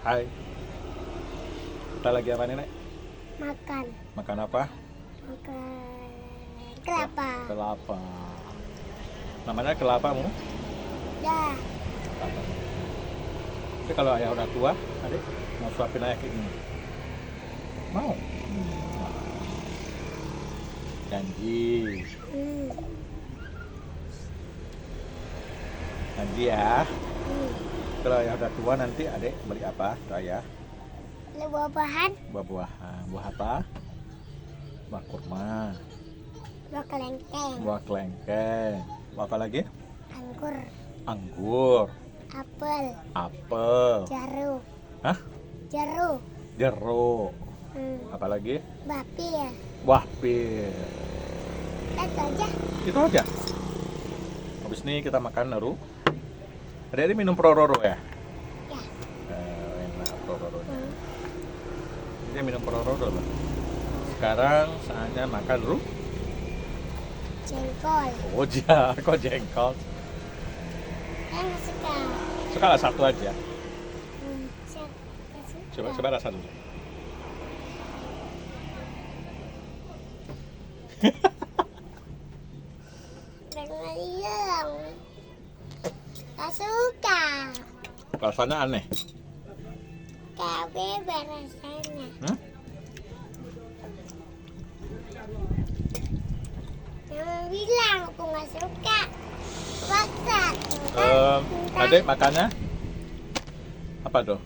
Hai. Kita lagi apa nih, Nek? Makan. Makan apa? Makan kelapa. Kelapa. Namanya kelapamu? Dah. Kelapa. Tapi kalau ayah udah tua, adik mau suapin ayah kayak gini? Mau? Janji. Janji ya. Kalau ayah udah tua nanti adik beli apa ke ayah? Beli buah-buahan. Buah-buahan. Buah apa? Buah kurma. Buah kelengkeng. Buah kelengkeng. Buah apa lagi? Anggur. Anggur. Apel. Apel. Jeruk. Hah? Jeruk. Jeruk. Apa lagi? Bapi ya. Buah pir. Itu aja. Itu aja. Habis ini kita makan baru. Adik minum Prororo ya? Ya. Enak Prororonya. Dia minum Prororo loh. Sekarang saatnya makan dulu. Jengkol. Oh iya, kok jengkol? Nggak suka. Suka lah satu aja. Suka. Coba rasa dulu. Nggak suka. Rasanya aneh. Kayak bebek rasanya. Jangan bilang aku nggak suka. Paksa. Adik makannya apa tuh?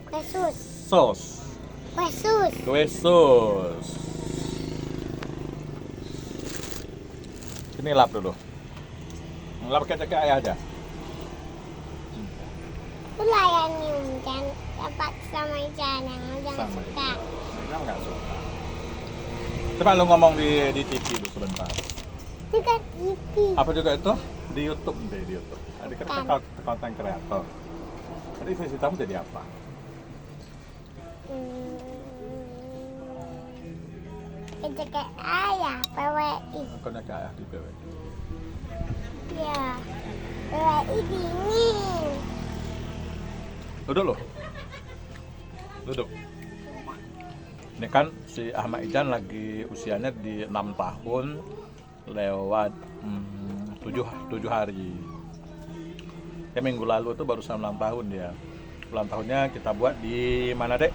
Kue sus. Sos. Kue sus. Kue sus. Ini lap dulu. Lap kayak ayah aja. Itulah yang nyium dan dapat sama Ican yang jangan Sama suka. Ican nggak suka. Coba lu ngomong di TV dulu sebentar. Juga TV. Apa juga itu? Di YouTube deh, di YouTube. Adik kan Bukan. konten kreator. Tadi cita-citamu jadi apa? Itu kayak ayah PWI. Kau nak ayah di PW. Ya. PWI dingin. Duduk loh. Duduk. Ini kan si Ahmad Ican lagi usianya di 6 tahun lewat 7 hari. Ya minggu lalu itu baru 6 tahun dia. Ulang tahunnya kita buat di mana, Dek?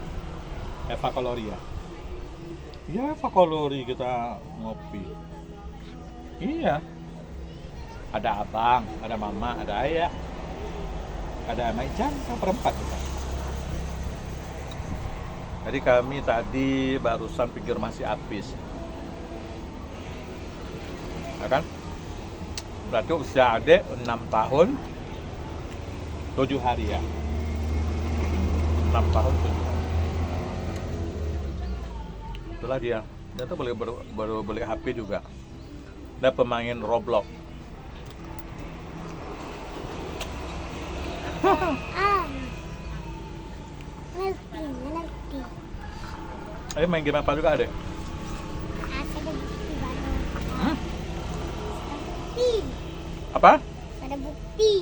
Eva Kalori ya? Iya, Eva Kalori kita ngopi. Iya. Ada abang, ada mama, ada ayah. Ada Ahmad Ican, kita berempat kita. Jadi kami tadi barusan pikir masih habis. Ya kan? Berarti usia adik 6 tahun 7 hari ya. 6 tahun 7 hari. Itulah dia. Dia tuh baru beli HP juga. Dia pemain Roblox. Ngerti. Ayo main game apa juga, Adek? Ada bukti baru. Bukti. Apa? Ada bukti.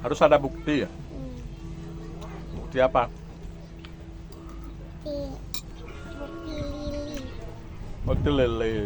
Harus ada bukti ya? Bukti apa? Bukti lili. Bukti lele.